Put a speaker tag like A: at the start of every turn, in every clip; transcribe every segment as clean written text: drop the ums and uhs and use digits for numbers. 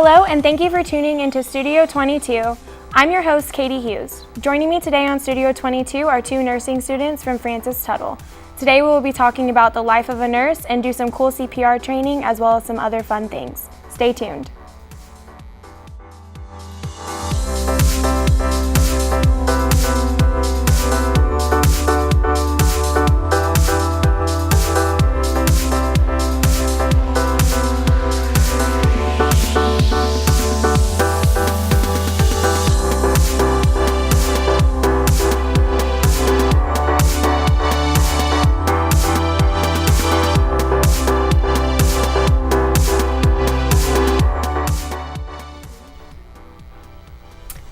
A: Hello, and thank you for tuning into Studio 22. I'm your host, Katie Hughes. Joining me today on Studio 22 are two nursing students from Francis Tuttle. Today we will be talking about the life of a nurse and do some cool CPR training as well as some other fun things. Stay tuned.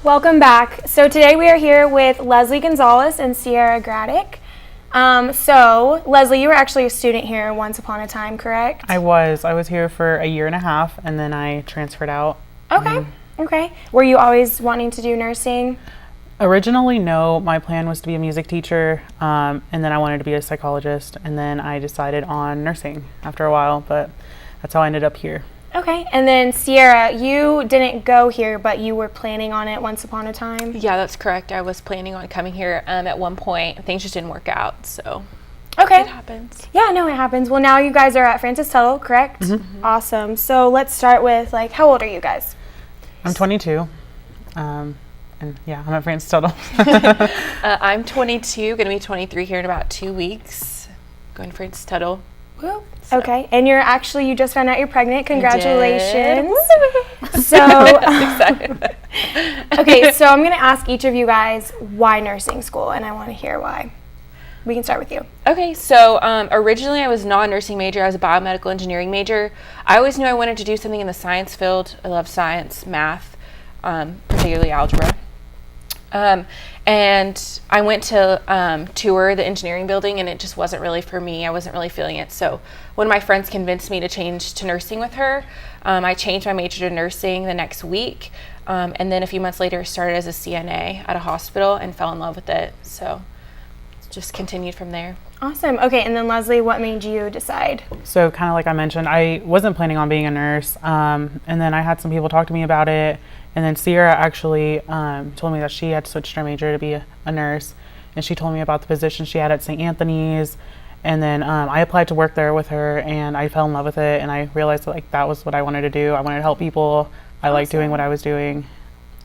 A: Welcome back. So today we are here with Leslie Gonzalez and Sierra Gradick. So Leslie, you were actually a student here once upon a time, correct?
B: I was here for a year and a half, and then I transferred out.
A: Okay. Were you always wanting to do nursing?
B: Originally, no. My plan was to be a music teacher, and then I wanted to be a psychologist, and then I decided on nursing after a while, but that's how I ended up here.
A: Okay, and then Sierra, you didn't go here, but you were planning on it once upon a time?
C: Yeah, that's correct. I was planning on coming here at one point. Things just didn't work out, so
A: okay.
C: It happens.
A: Yeah, no, it happens. Well, now you guys are at Francis Tuttle, correct? Mm-hmm. Awesome. So let's start with, how old are you guys?
B: I'm 22, and yeah, I'm at Francis Tuttle.
C: I'm 22, going to be 23 here in about 2 weeks, going to Francis Tuttle.
A: Woo. Okay, and you just found out you're pregnant. Congratulations. So, okay, so I'm going to ask each of you guys why nursing school, and I want to hear why. We can start with you.
C: Okay, so originally I was not a nursing major. I was a biomedical engineering major. I always knew I wanted to do something in the science field. I love science, math, particularly algebra. And I went to tour the engineering building, and it just wasn't really for me. I wasn't really feeling it. So one of my friends convinced me to change to nursing with her. I changed my major to nursing the next week. And then a few months later, started as a CNA at a hospital and fell in love with it. So just continued from there.
A: Awesome. Okay, and then Leslie, what made you decide?
B: So kind of like I mentioned, I wasn't planning on being a nurse. And then I had some people talk to me about it. And then Sierra actually told me that she had switched her major to be a nurse. And she told me about the position she had at St. Anthony's. And then I applied to work there with her, and I fell in love with it. And I realized that was what I wanted to do. I wanted to help people. I liked doing what I was doing.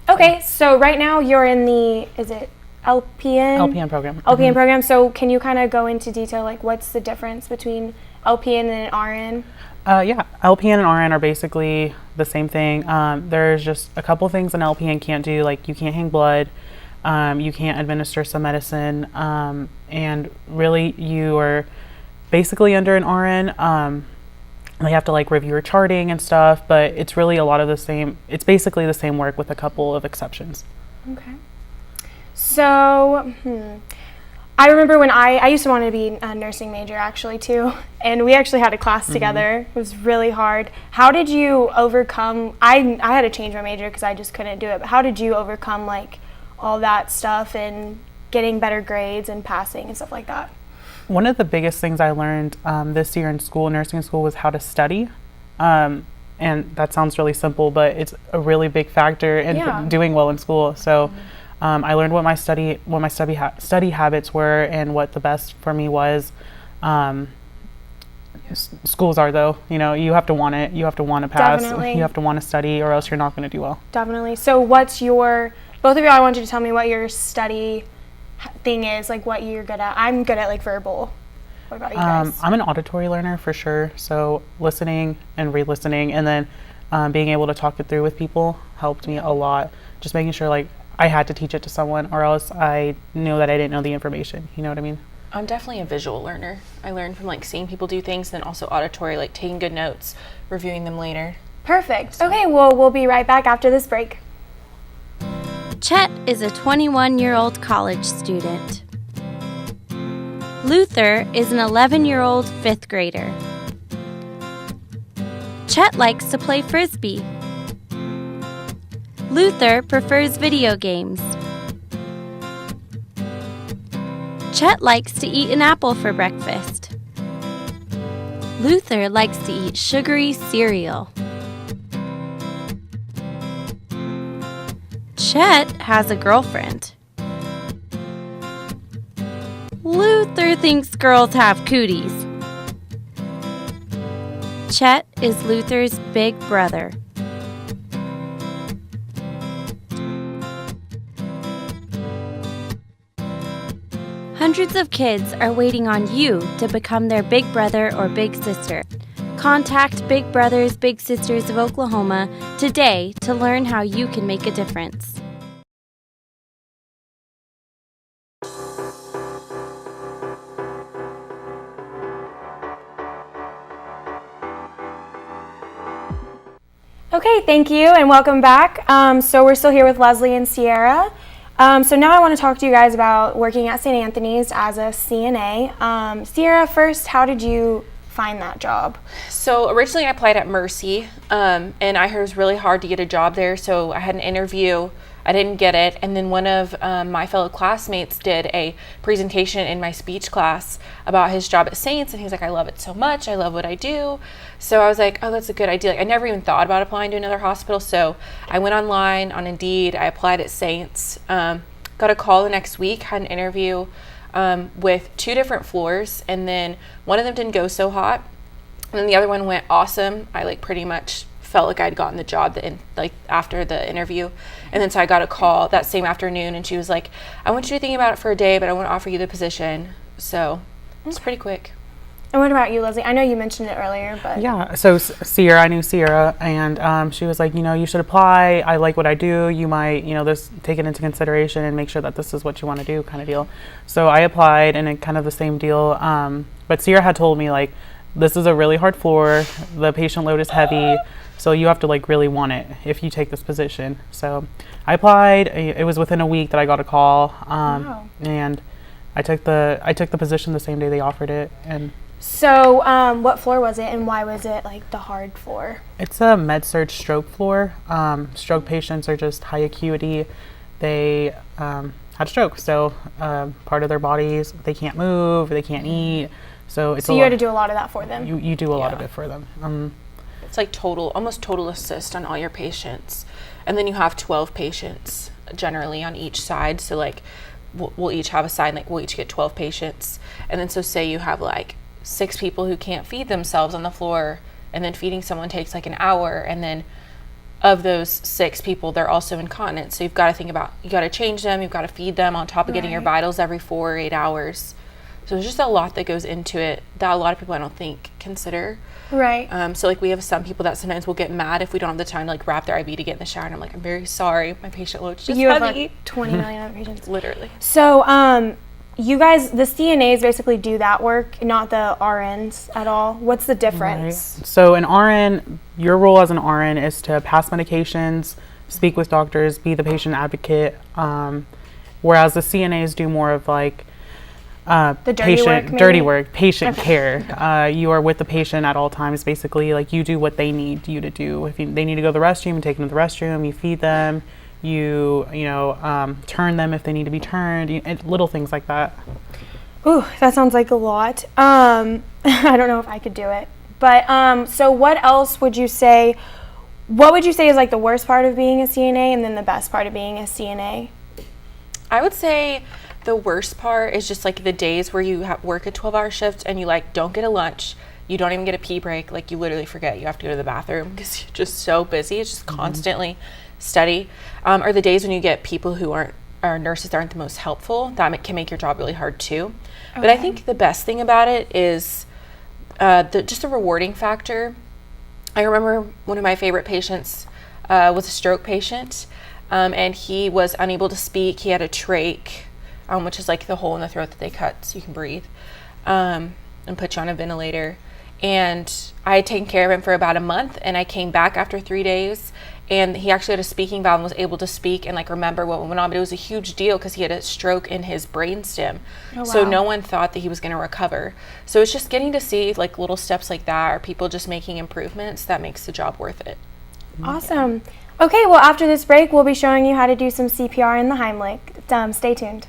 A: Okay, so right now you're in the, is it LPN?
B: LPN program.
A: LPN program. So can you kind of go into detail, what's the difference between LPN and RN?
B: Yeah, LPN and RN are basically the same thing. There's just a couple things an LPN can't do, like you can't hang blood, you can't administer some medicine, and really you are basically under an RN. They have to review your charting and stuff, but it's really a lot of the same. It's basically the same work with a couple of exceptions.
A: Okay. So, I remember when I used to want to be a nursing major actually too, and we actually had a class together. It was really hard. How did you overcome, I had to change my major because I just couldn't do it, but how did you overcome all that stuff and getting better grades and passing and stuff like that?
B: One of the biggest things I learned this year in school, nursing school, was how to study. And that sounds really simple, but it's a really big factor in doing well in school. So I learned what my study habits were and what the best for me was. Schools are, though, you have to want it. You have to want to pass.
A: Definitely.
B: You have to want to study, or else you're not going to do well.
A: Definitely. So both of you, I want you to tell me what your study thing is, what you're good at. I'm good at verbal. What about you guys? I'm
B: an auditory learner for sure. So listening and re-listening, and then being able to talk it through with people helped me a lot. Just making sure I had to teach it to someone, or else I knew that I didn't know the information. You know what I mean?
C: I'm definitely a visual learner. I learn from seeing people do things, then also auditory, taking good notes, reviewing them later.
A: Perfect. Okay, well, we'll be right back after this break.
D: Chet is a 21-year-old college student. Luther is an 11-year-old fifth grader. Chet likes to play frisbee. Luther prefers video games. Chet likes to eat an apple for breakfast. Luther likes to eat sugary cereal. Chet has a girlfriend. Luther thinks girls have cooties. Chet is Luther's big brother. Hundreds of kids are waiting on you to become their big brother or big sister. Contact Big Brothers Big Sisters of Oklahoma today to learn how you can make a difference.
A: Okay, thank you and welcome back. So we're still here with Leslie and Sierra. So now I want to talk to you guys about working at St. Anthony's as a CNA. Sierra, first, how did you find that job?
C: So originally I applied at Mercy, and I heard it was really hard to get a job there. So I had an interview. I didn't get it. And then one of my fellow classmates did a presentation in my speech class about his job at Saints. And he's like, I love it so much. I love what I do. So I was like, oh, that's a good idea. Like, I never even thought about applying to another hospital. So I went online on Indeed. I applied at Saints. Got a call the next week, had an interview with 2 different floors. And then one of them didn't go so hot. And then the other one went awesome. I like pretty much felt like I'd gotten the job after the interview. And then so I got a call that same afternoon and she was like, I want you to think about it for a day, but I want to offer you the position. So it's pretty quick.
A: And what about you, Leslie? I know you mentioned it earlier, but...
B: Yeah, so Sierra, I knew Sierra, and she was like, you should apply. I like what I do. You might, this take it into consideration and make sure that this is what you want to do, kind of deal. So I applied, and it kind of the same deal. But Sierra had told me, like, this is a really hard floor. The patient load is heavy. So you have to really want it if you take this position. So I applied. It was within a week that I got a call,
A: Wow.
B: and I took the position the same day they offered it. And
A: So what floor was it, and why was it the hard floor?
B: it's a med-surg stroke floor. Stroke patients are just high acuity. They had stroke, so part of their bodies, they can't move, they can't eat. So
A: So you had to do a lot of that for them.
B: You do a lot of it for them.
C: It's like almost total assist on all your patients. And then you have 12 patients generally on each side. So we'll each have a side, we'll each get 12 patients. And then so say you have 6 people who can't feed themselves on the floor, and then feeding someone takes an hour. And then of those 6 people, they're also incontinent. So you've got to think about, you got to change them, you've got to feed them on top of getting your vitals every 4 or 8 hours. So there's just a lot that goes into it that a lot of people I don't think consider.
A: Right.
C: So we have some people that sometimes will get mad if we don't have the time to wrap their IV to get in the shower. And I'm I'm very sorry, my patient load's just
A: You
C: heavy.
A: have 20 million other patients.
C: Literally.
A: So you guys, the CNAs basically do that work, not the RNs at all. What's the difference?
B: Right. So an RN, your role as an RN is to pass medications, speak with doctors, be the patient advocate, whereas the CNAs do more of
A: The dirty work, maybe?
B: patient care. You are with the patient at all times, basically. You do what they need you to do. If they need to go to the restroom, you take them to the restroom, you feed them, you turn them if they need to be turned, and little things like that.
A: Ooh, that sounds like a lot. I don't know if I could do it. But so what else would you say, what would you say is the worst part of being a CNA and then the best part of being a CNA?
C: I would say the worst part is just the days where you work a 12-hour shift and you don't get a lunch, you don't even get a pee break, you literally forget you have to go to the bathroom because you're just so busy. It's just constantly steady. Or the days when you get people who are nurses that aren't the most helpful, that can make your job really hard too. Okay. But I think the best thing about it is just the rewarding factor. I remember one of my favorite patients was a stroke patient, and he was unable to speak. He had a trach, which is the hole in the throat that they cut so you can breathe, and put you on a ventilator. And I had taken care of him for about a month, and I came back after 3 days, and he actually had a speaking valve and was able to speak and remember what went on. But it was a huge deal because he had a stroke in his brainstem. Oh, wow. So no one thought that he was going to recover. So it's just getting to see little steps like that, or people just making improvements, that makes the job worth it.
A: Awesome. Okay, well after this break, we'll be showing you how to do some CPR in the Heimlich. Stay tuned.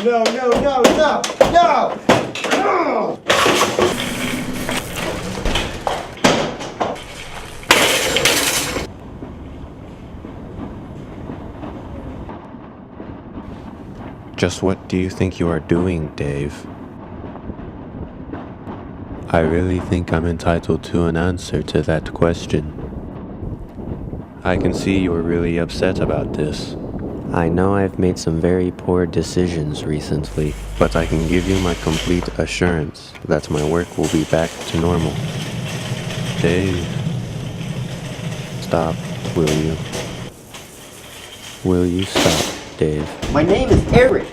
E: no, no, no, no, no! No!
F: Just what do you think you are doing, Dave? I really think I'm entitled to an answer to that question. I can see you're really upset about this. I know I've made some very poor decisions recently, but I can give you my complete assurance that my work will be back to normal. Dave, stop, will you? Will you stop, Dave?
E: My name is Eric.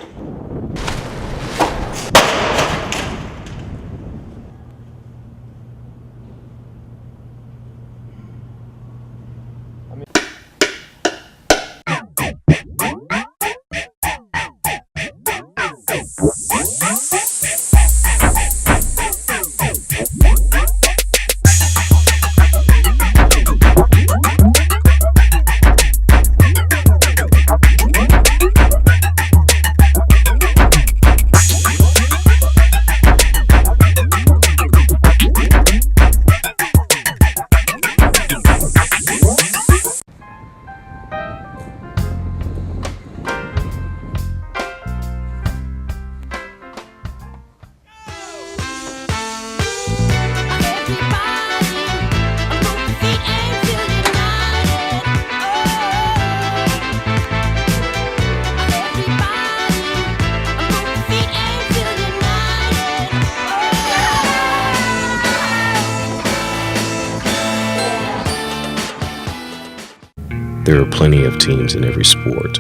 G: There are plenty of teams in every sport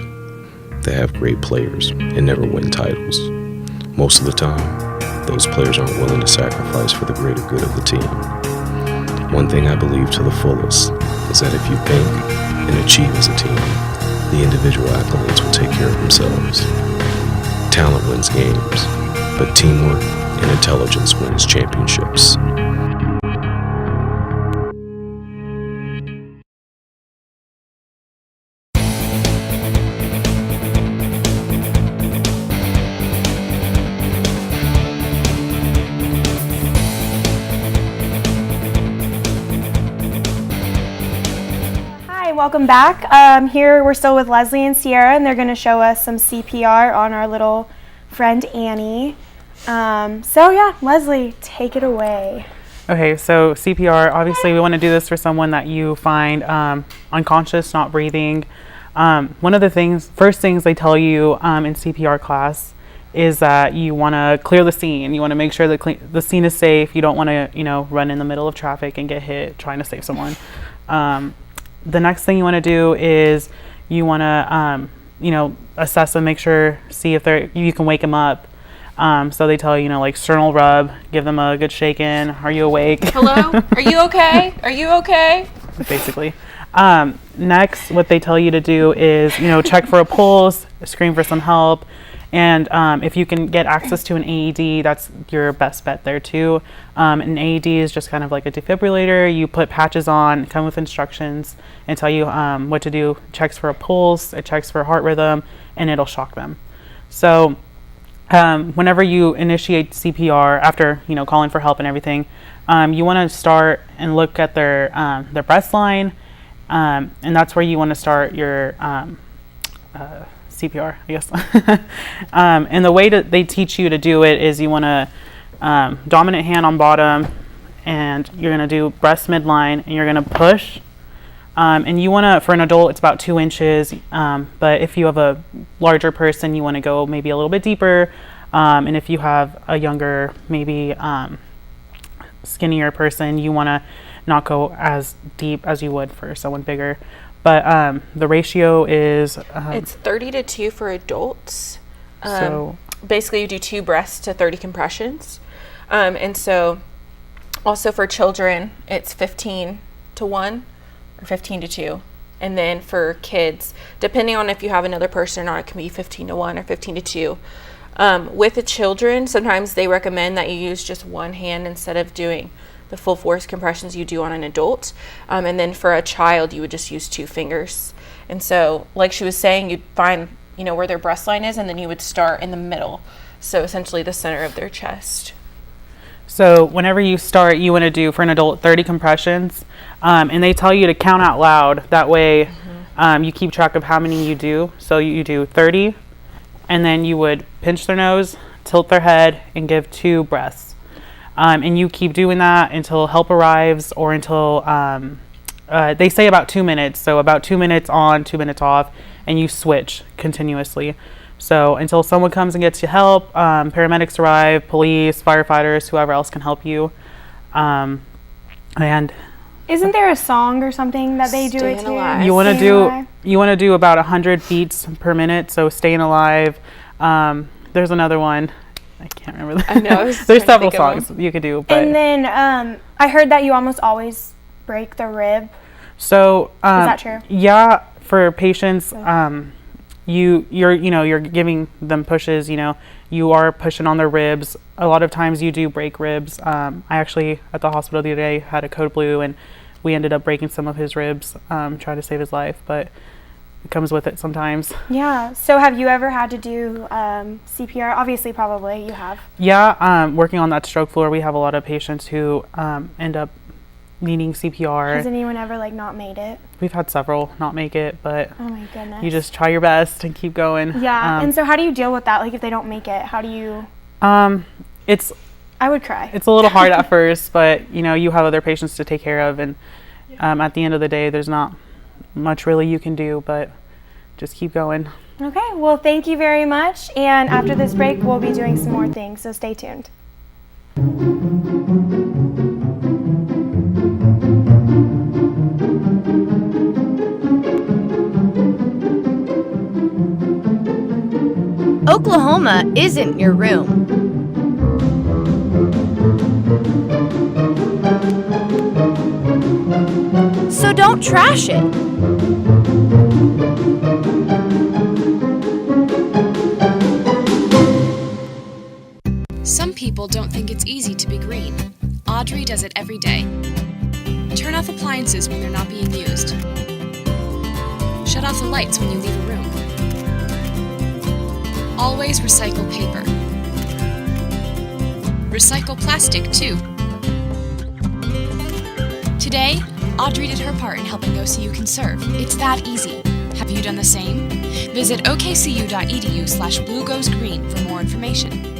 G: that have great players and never win titles. Most of the time, those players aren't willing to sacrifice for the greater good of the team. One thing I believe to the fullest is that if you think and achieve as a team, the individual accolades will take care of themselves. Talent wins games, but teamwork and intelligence wins championships.
A: Welcome back. Here we're still with Leslie and Sierra, and they're going to show us some CPR on our little friend Annie. So yeah, Leslie, take it away.
B: Okay, so CPR, obviously we want to do this for someone that you find unconscious, not breathing. One of the first things they tell you in CPR class is that you want to clear the scene. You want to make sure that the scene is safe. You don't want to, run in the middle of traffic and get hit trying to save someone. The next thing you want to do is you want to, assess them, make sure, see if you can wake them up. So they tell you, like sternal rub, give them a good shaking. Are you awake?
C: Hello? Are you okay? Are you okay?
B: Basically. Next, what they tell you to do is, check for a pulse, scream for some help. And if you can get access to an AED, that's your best bet there too. An AED is just kind of like a defibrillator. You put patches on, come with instructions, and tell you what to do. It checks for a pulse, it checks for heart rhythm, and it'll shock them. So whenever you initiate CPR, after calling for help and everything, you want to start and look at their breast line, and that's where you want to start your CPR, I guess. And the way that they teach you to do it is you want to dominant hand on bottom, and you're going to do breast midline, and you're going to push. And you want to, for an adult, it's about 2 inches. But if you have a larger person, you want to go maybe a little bit deeper. And if you have a younger, maybe skinnier person, you want to not go as deep as you would for someone bigger. But the ratio is...
C: it's 30-2 for adults.
B: So
C: basically, you do 2 breaths to 30 compressions. And so also for children, it's 15-1 or 15-2. And then for kids, depending on if you have another person or not, it can be 15-1 or 15-2. With the children, sometimes they recommend that you use just one hand instead of doing the full force compressions you do on an adult. And then for a child, you would just use 2 fingers. And so, like she was saying, you'd find where their breast line is, and then you would start in the middle. So essentially the center of their chest.
B: So whenever you start, you want to do, for an adult, 30 compressions. And they tell you to count out loud. That way you keep track of how many you do. So you do 30, and then you would pinch their nose, tilt their head, and give 2 breaths. And you keep doing that until help arrives, or until they say about 2 minutes. So about 2 minutes on, 2 minutes off, and you switch continuously. So until someone comes and gets you help, paramedics arrive, police, firefighters, whoever else can help you. And
A: isn't there a song or something that they do it to?
C: Alive.
B: you want to do about 100 beats per minute. So staying alive. There's another one. I can't remember.
C: I know.
B: There's several songs you could do. But
A: and then I heard that you almost always break the rib.
B: So
A: is that true?
B: Yeah, for patients, you're giving them pushes. You are pushing on their ribs. A lot of times you do break ribs. I actually, at the hospital the other day, had a code blue, and we ended up breaking some of his ribs, trying to save his life, but it comes with it sometimes.
A: Yeah. So have you ever had to do CPR? Obviously, probably you have.
B: Yeah, working on that stroke floor, we have a lot of patients who end up needing CPR.
A: Has anyone ever not made it?
B: We've had several not make it, but
A: oh my goodness,
B: you just try your best and keep going.
A: Yeah. And so how do you deal with that? If they don't make it, how do you?
B: It's
A: I would cry.
B: It's a little hard at first, but you have other patients to take care of, and at the end of the day, there's not much really you can do, but just keep going.
A: Okay. Well, thank you very much. And after this break, we'll be doing some more things, so stay tuned.
H: Oklahoma isn't your room. So don't trash it.
I: Some people don't think it's easy to be green. Audrey does it every day. Turn off appliances when they're not being used. Shut off the lights when you leave a room. Always recycle paper. Recycle plastic, too. Today, Audrey did her part in helping OCU conserve. It's that easy. Have you done the same? Visit okcu.edu/bluegoesgreen for more information.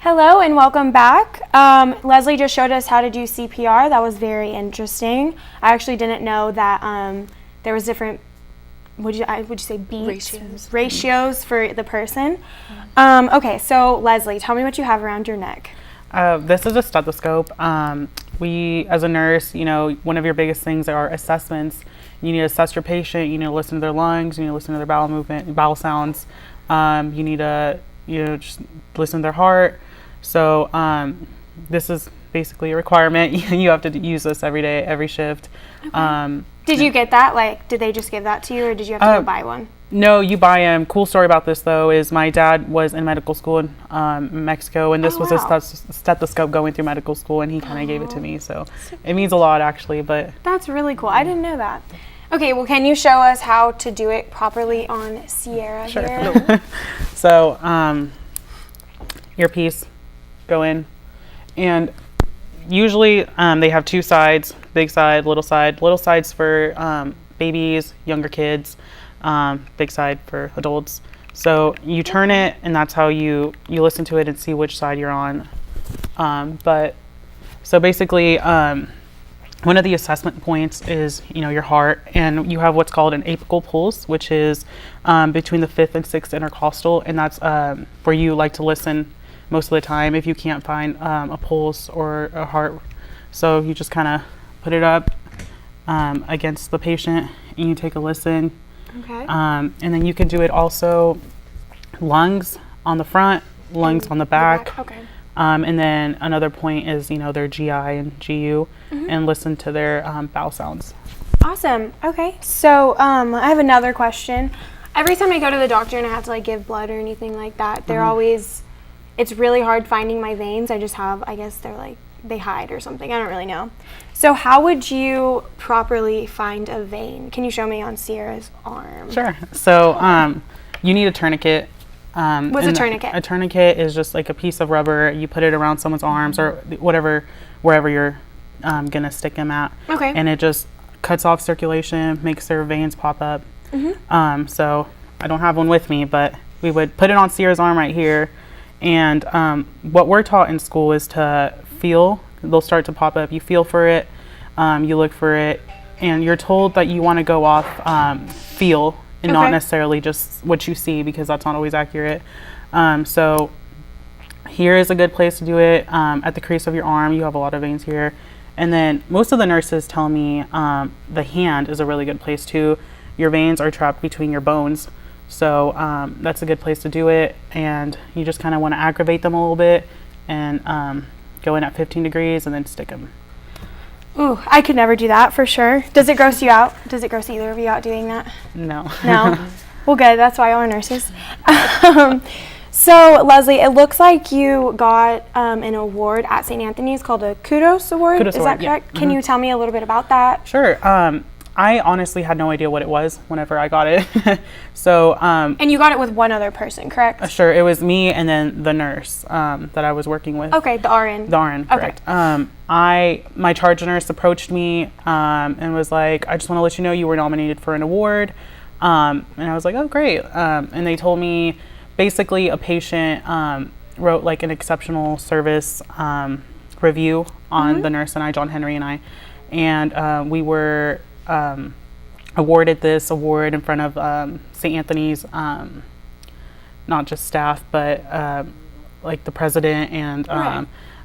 A: Hello and welcome back. Leslie just showed us how to do CPR. That was very interesting. I actually didn't know that there was different, would you say beats? Ratios for the person. Okay, so Leslie, tell me what you have around your neck.
B: This is a stethoscope. We, as a nurse, one of your biggest things are assessments. You need to assess your patient. You need to listen to their lungs. You need to listen to their bowel movement, bowel sounds. You need to, just listen to their heart. So this is basically a requirement. You have to use this every day, every shift.
A: Okay. Did you get that? Did they just give that to you, or did you have to go buy one?
B: No, you buy them. Cool story about this, though, is my dad was in medical school in Mexico, and this was a stethoscope going through medical school, and he kind of gave it to me. So it means a lot, actually. But
A: that's really cool. I didn't know that. Okay, well, can you show us how to do it properly on Sierra here?
B: So earpiece, go in, and usually they have two sides, big side, little side. Little side's for babies, younger kids, big side for adults. So you turn it, and that's how you listen to it and see which side you're on. So basically, one of the assessment points is, your heart, and you have what's called an apical pulse, which is between the 5th and 6th intercostal, and that's where you like to listen most of the time if you can't find a pulse or a heart. So you just kind of put it up against the patient and you take a listen.
A: Okay.
B: And then you can do it also lungs on the front, lungs on the back.
A: Okay.
B: And then another point is, their GI and GU, and listen to their bowel sounds.
A: Awesome. Okay. So I have another question. Every time I go to the doctor and I have to like give blood or anything like that, they're always, it's really hard finding my veins. I guess they're like, they hide or something. I don't really know. So how would you properly find a vein? Can you show me on Sierra's arm?
B: Sure. So you need a tourniquet.
A: What's a tourniquet?
B: A tourniquet is just like a piece of rubber. You put it around someone's arms or wherever you're gonna stick them at.
A: Okay.
B: And it just cuts off circulation, makes their veins pop up. So I don't have one with me, but we would put it on Sierra's arm right here. And what we're taught in school is to feel. They'll start to pop up. You feel for it, you look for it, and you're told that you want to go off feel and not necessarily just what you see, because that's not always accurate. So here is a good place to do it. At the crease of your arm, you have a lot of veins here. And then most of the nurses tell me the hand is a really good place too. Your veins are trapped between your bones. So that's a good place to do it. And you just kind of want to aggravate them a little bit and go in at 15 degrees and then stick them.
A: Ooh, I could never do that for sure. Does it gross you out? Does it gross either of you out doing that?
B: No.
A: No? Well, good. That's why y'all are nurses. So, Leslie, it looks like you got an award at St. Anthony's called a Kudos Award.
B: Kudos
A: Is
B: Award,
A: that correct?
B: yeah.
A: Can you tell me a little bit about that?
B: Sure. I honestly had no idea what it was whenever I got it. So.
A: And you got it with one other person, correct?
B: Sure. It was me and then the nurse that I was working with.
A: Okay, the RN.
B: The RN, correct. My charge nurse approached me and was like, I just want to let you know you were nominated for an award. And I was like, oh, great. And they told me basically a patient wrote like an exceptional service review on the nurse and I, John Henry and I. And we were awarded this award in front of St. Anthony's, not just staff, but like the president and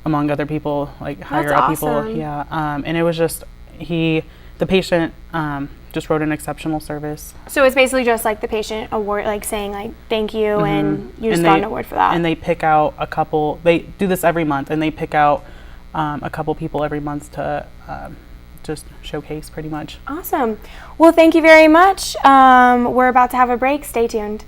B: among other people, like higher up people. Yeah. And it was just, the patient just wrote an exceptional service.
A: So it's basically just like the patient award, like saying like thank you, and you just got an award for that.
B: And they pick out a couple. They do this every month, and they pick out a couple people every month to just showcase, pretty much.
A: Awesome. Well, thank you very much. We're about to have a break. Stay tuned.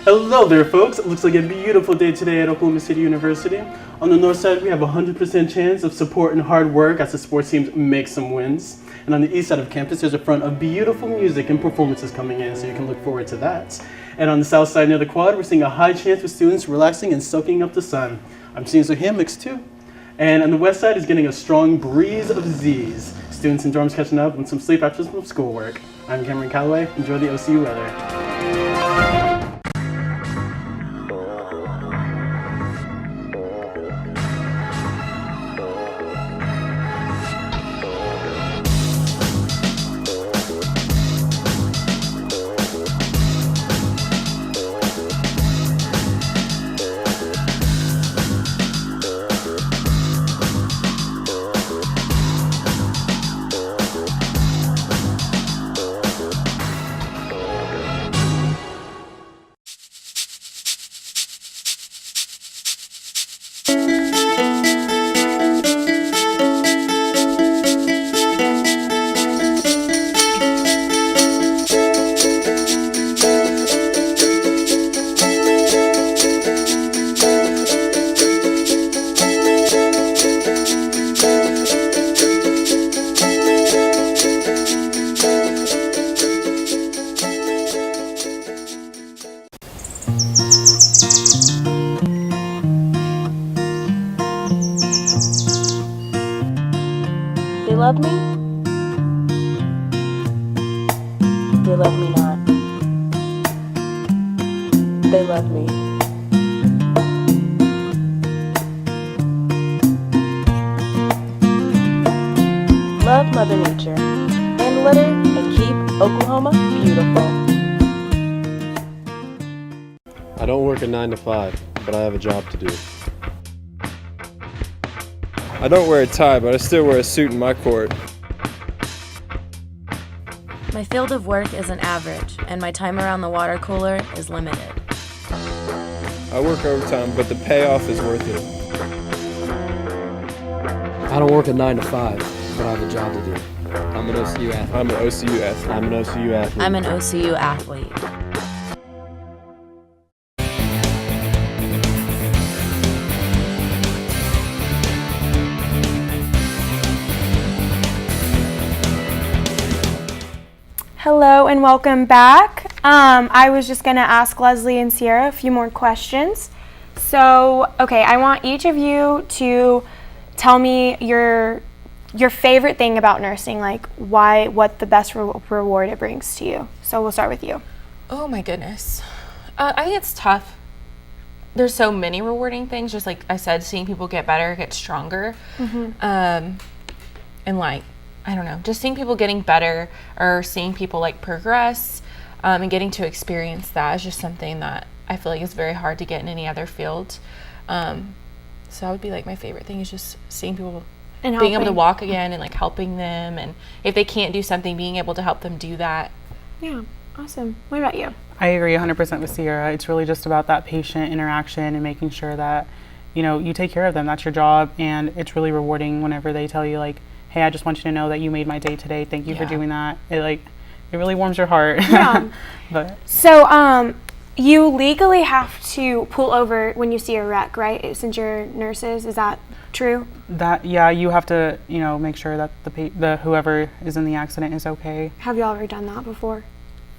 J: Hello there, folks. It looks like a beautiful day today at Oklahoma City University. On the north side, we have a 100% chance of support and hard work as the sports teams make some wins. And on the east side of campus, there's a front of beautiful music and performances coming in, so you can look forward to that. And on the south side near the quad, we're seeing a high chance of students relaxing and soaking up the sun. I'm seeing some hammocks too. And on the west side is getting a strong breeze of Z's. Students in dorms catching up on some sleep after some schoolwork. I'm Cameron Calloway. Enjoy the OCU weather.
K: They love me? They love me not. They love me. Love Mother Nature, and litter, and keep Oklahoma beautiful.
L: I don't work a 9 to 5. but I have a job to do. I don't wear a tie, but I still wear a suit in my court.
M: My field of work isn't average, and my time around the water cooler is limited.
L: I work overtime, but the payoff is worth it.
N: I don't work a 9 to 5, but I have a job to do. I'm an OCU athlete.
L: I'm an OCU athlete.
N: I'm an OCU athlete.
M: I'm an OCU athlete.
A: Hello and welcome back. I was just going to ask Leslie and Sierra a few more questions. So, okay, I want each of you to tell me your favorite thing about nursing, like what the best reward it brings to you. So we'll start with you.
C: Oh my goodness. I think it's tough. There's so many rewarding things, just like I said, seeing people get better, get stronger. And like, I don't know, just seeing people getting better or seeing people like progress and getting to experience that is just something that I feel like is very hard to get in any other field. So that would be like my favorite thing, is just seeing people and being able to walk again and like helping them, and if they can't do something, being able to help them do that.
A: Yeah, awesome. What about you?
B: I agree 100% with Sierra. It's really just about that patient interaction and making sure that, you take care of them. That's your job, and it's really rewarding whenever they tell you like, hey, I just want you to know that you made my day today. Thank you for doing that. It really warms your heart.
A: Yeah.
B: But
A: so, you legally have to pull over when you see a wreck, right? Since you're nurses, is that true?
B: You have to, make sure that the whoever is in the accident is okay.
A: Have y'all ever done that before?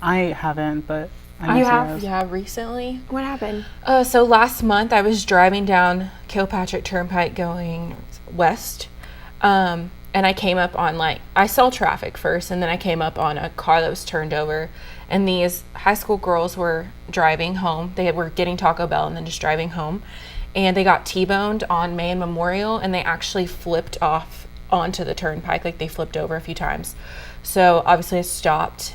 B: I haven't, but I
A: you have?
C: Yeah, recently.
A: What happened?
C: So last month I was driving down Kilpatrick Turnpike going west. And I came up on I saw traffic first, and then I came up on a car that was turned over, and these high school girls were driving home. They were getting Taco Bell and then just driving home, and they got T-boned on May and Memorial, and they actually flipped off onto the turnpike, like they flipped over a few times. So obviously I stopped.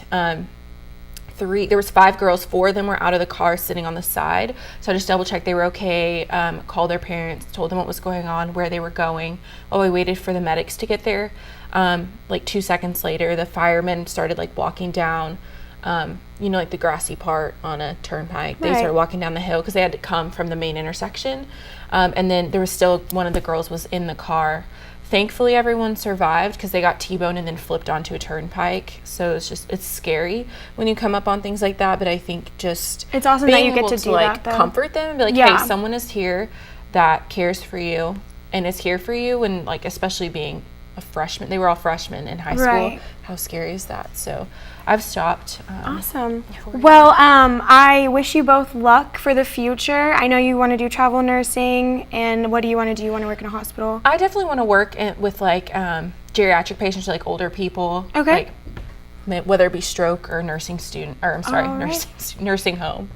C: There was 5 girls, 4 of them were out of the car sitting on the side. So I just double checked they were okay, called their parents, told them what was going on, where they were going, while we waited for the medics to get there. 2 seconds later, the firemen started walking down, the grassy part on a turnpike. They started walking down the hill because they had to come from the main intersection. And then there was still, one of the girls was in the car. Thankfully, everyone survived because they got T-boned and then flipped onto a turnpike. So it's scary when you come up on things like that. But I think just
A: it's awesome that you get to do that, though.
C: Comfort them and be like, hey, someone is here that cares for you and is here for you. And especially being a freshman, they were all freshmen in high school. How scary is that? So I've stopped.
A: Awesome. Well, I wish you both luck for the future. I know you want to do travel nursing, and what do you want to do? You want to work in a hospital?
C: I definitely want to work with geriatric patients, or older people.
A: Okay.
C: Whether it be stroke or nursing home.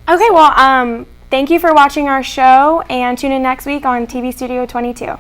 A: Okay. Well, thank you for watching our show, and tune in next week on TV Studio 22.